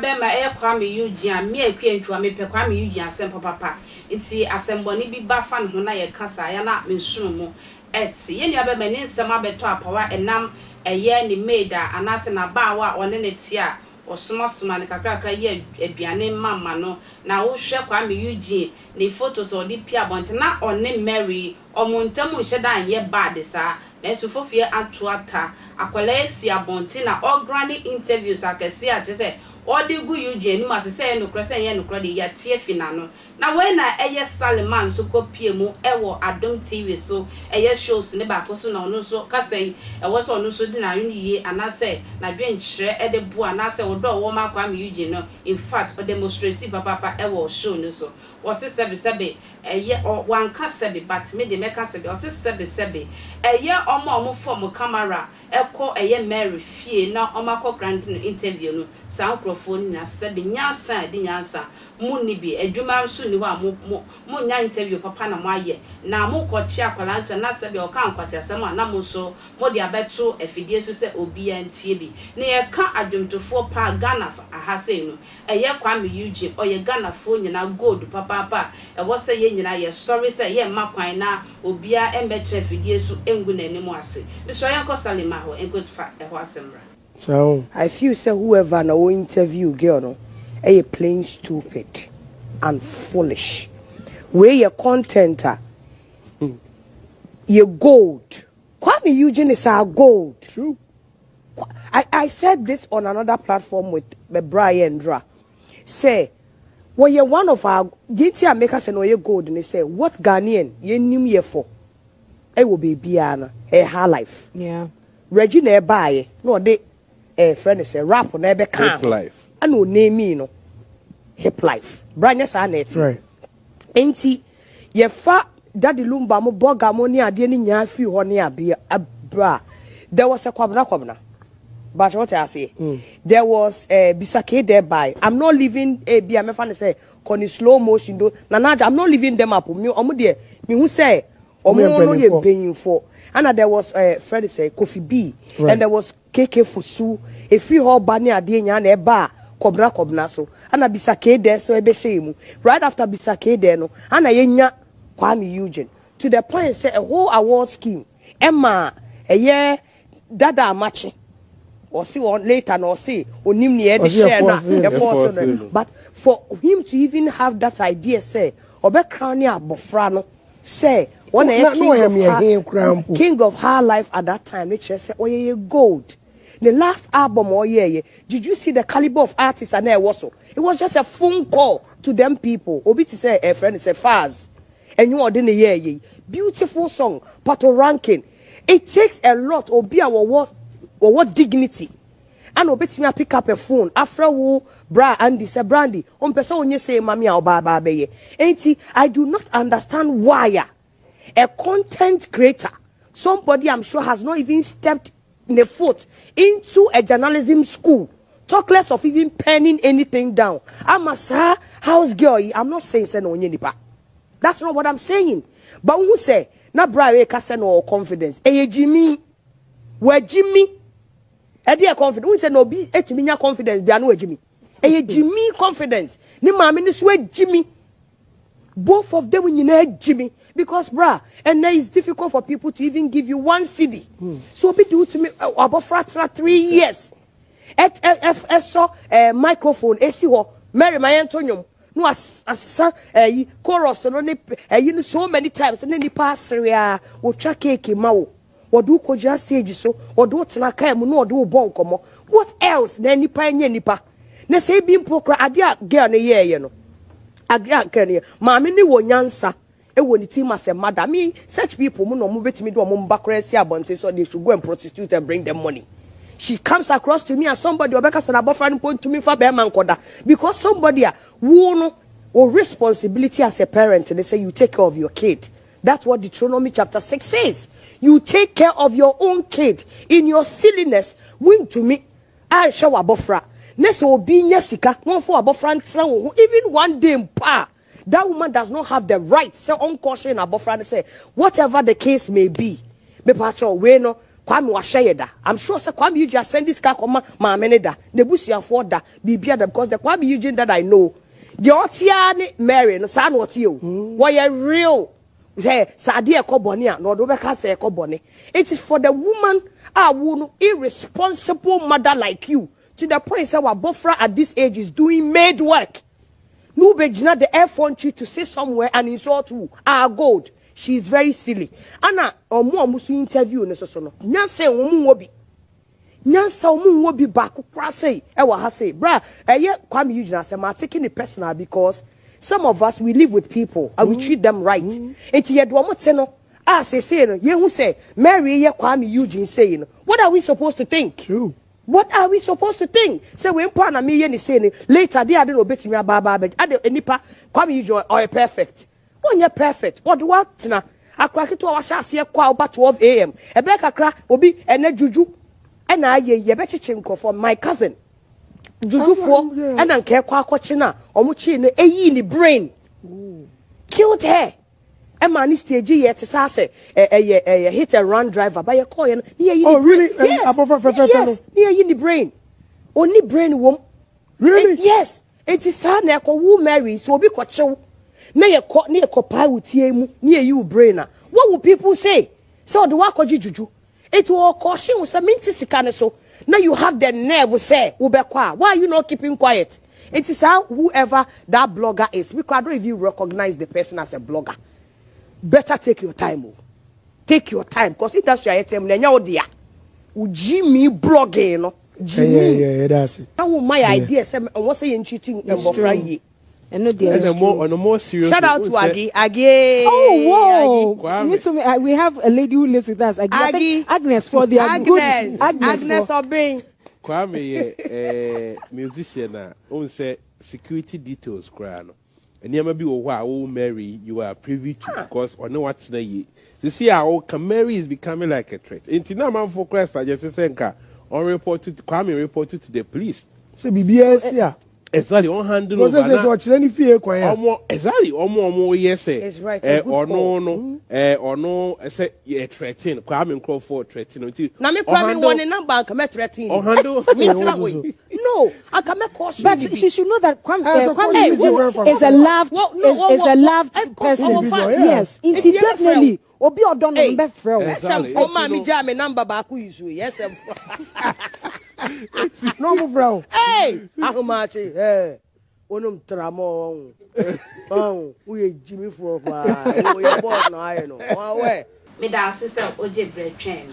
bema Kuami Eugene, me to me Kuami Eugene asem papa. Iti asemboni bi ba fa no na ye kasa ya na mensumu. Eti ye nua bema ni nsem abeto apawa enam eye ni maida anase na ba wa one ne tia osoma ne kakrakra ye aduane mama no na wo hwe Kuami Eugene ne photos odi pia bonte na one Mary omontamu hyedan ye bad sa na esufofie atuata akwala esi abonte naograni interviews akese atese odi gu Eugene mu asese no krese ye no krode ya tie fina no na we na eye Sallymann so kopie mu ewo Adom TV so eye shows ne ba koso na ono so kasai ewo so ono so di na yie anase na dwenkyere ede bu anase odo wo ma Kuami Eugene no in fact o demonstrate papa ewo show no so wose sebe eye wan kasebe but me de meka sebe wose sebe eye omo form camera eko eye Mary fie na omako grand interview no sa phone na sebe nyansa di nyansa muni bi adwuma so ni wa mo nya interview papa na mo aye na mo kochi akwala ncha na sebe o kan kwase asem na mo so mo de abeto afidie so se obi antie bi na ye ka adwumtofo pa Ghana ahase no eye Kuami Eugene oye Ghana fo nyina gold papa e wo se ye nyina ye sorry se ye makwan na obia embetre afidie so engu nanim ase Mr. Yanko Sallymann ho engo fa e ho asemra. So I feel say whoever no interview girl no are plain stupid and foolish. Where your content your gold. Kuami Eugene is our gold. True. I said this on another platform with Brian Dra. Say, well, you're one of our GT makers and you gold, and they say, what Ghanaian you knew ye for? It will be Biana, a high life. Yeah. Regina buy no they friend is a rap on every camp. Hip life. I know name me no hip life. Brian is an it. Right. Ain't he? Ye fa daddy lumba mo boga mo ni ade ni nya fi ho ne abia abra. There was a kwabna. But what I say, there was a bisake thereby. I'm not leaving a be a fan say con slow motion do. Nanaja, I'm not leaving them up. Me omude me who say no ye paying for. And there was a friend say Kofi B, right. And there was KK Fusu. If you all bani adenya na eba kobna so. And a bisake there so ebe shame. Right after bisake there no. And a yenya Kuami Eugene to the point say a whole award scheme. Emma a year dada matching. Or see on later or see onim near the share but for him to even have that idea say obe crowny abofrano say one king of her life at that time which say oh yeah gold the last album oh yeah did you see the caliber of artists and there was so it was just a phone call to them people obi to say a friend is a fast and you are in the year beautiful song pato ranking it takes a lot obi our or what dignity and obet me pick up a phone after wo bra and this brandy on person when you say mommy or baba be I do not understand why a content creator somebody I'm sure has not even stepped in the foot into a journalism school talk less of even penning anything down. I'm a house girl. I'm not saying say no nipa. That's not what I'm saying. But who say na bra we ka say no confidence Jimmy where Jimmy Eddie confidence. We say no be Jimmy confidence. Be anu Jimmy. Jimmy confidence. Ni mama ni swe Jimmy. Both of them when you know Jimmy because brah, and then it's difficult for people to even give you one CD. So be do to me about for 3 years. So microphone. Esi ho Mary my Antonio. No as chorus no ne you know so many times and then the pass area wo twa cake mawo. Odu ko just stage so odu tena kan mu no odu bo nkomo what else na nipa nya nipa na say bi mpokra ade a girl na ye no agya kan ye ma me ni wo nyansa e wo ni team as a mother me such people mu no mo betimi do mo mbakra si abonte so they should go and prostitute and bring them money. She comes across to me as somebody obeka sana boyfriend point to me for be man koda because somebody who no or responsibility as a parent they say you take care of your kid. That's what Deuteronomy chapter 6 says. You take care of your own kid. In your silliness, win to me. I show abofra. Neso be nyesika. One for abofra. Even one day, that woman does not have the right. Say on caution abofra and say whatever the case may be. Me pacho we no Kwame wa share da. I'm sure say Kwame Eugene send this car come ma me da. The busia for da bibia da because the Kwame Eugene that I know. The otia ni Mary no sa no otie o. Why real say sade e ko bone a no do be ka say e ko bone. It is for the woman who irresponsible mother like you to the point say Wabofra at this age is doing maid work. No be gina the F1 tree to say somewhere and insult you. Gold. She is very silly. Anna omo so interview ne so no. Nyanse omo wobi. Nyansa omo wobi ba kokra say e wa ha say bra eye Kwame Eugene say ma taking it personal because some of us we live with people and we treat them right. Enti ye do omo te no say no ye hu say Mary ye Kwame Eugene say no. What are we supposed to think? True. What are we supposed to think? Say we mpo na me ye ni say ni later they ade no betimi aba ade enipa Kwame Eugene or perfect. Onye perfect. What do what na akra keto wa sha ase kwa over 12 am. Ebe kakra obi ene juju ena aye ye be chiche nkofo my cousin. Juju fo ena nke kwa akọchi na omo chi ne eyi ni brain. Killed her. A man stage ye to say a hit and run driver by a coin. Oh, really? Yes, near in the brain. Only brain womb. Really? Yes. It is her neck or who marry, so be quite show. Near caught near copa with near you, brainer. What will people say? So the wako juju. It will caution was a minty so. Now you have the nerve to say, Ubekwa, why are you not keeping quiet? It is how whoever that blogger is. We can't if you recognize the person as a blogger. Better take your time. Take your time. Because if that's your item, then you're there. Jimmy blogging, no? Jimmy. Yeah, that's it. How my idea? I was saying cheating and Friday. And on a more serious. Shout out to Aggie. Oh, whoa. We have a lady who lives with us. Agnes for the Agnes Obing. Kwame, musician, on say security details, crown. And you may be a Mary, you are privy to because or no what's the ye. To see how Mary is becoming like a threat. In Tinama for Christ, I just think on reported to Kwame reported to the police. So BBS, yeah. Exactly, on handle over. What's any fear? Exactly, or yes, it's right. Or no, I say, yeah, threaten. Kwame Crawford threaten. Now, me Kwame one in number, come at threatening. Or handle. No, I come at caution. But she should know that Kwame is a loved person. Yes, definitely. Obi odon no be frɛ. Yes, for mommy jam number back issue. Yes, no mo bro. Hey, ahomachi. Eh. Onum tramo. We Jimmy for kwa. We boss na I know. Wa we. Me da sise oje bread train.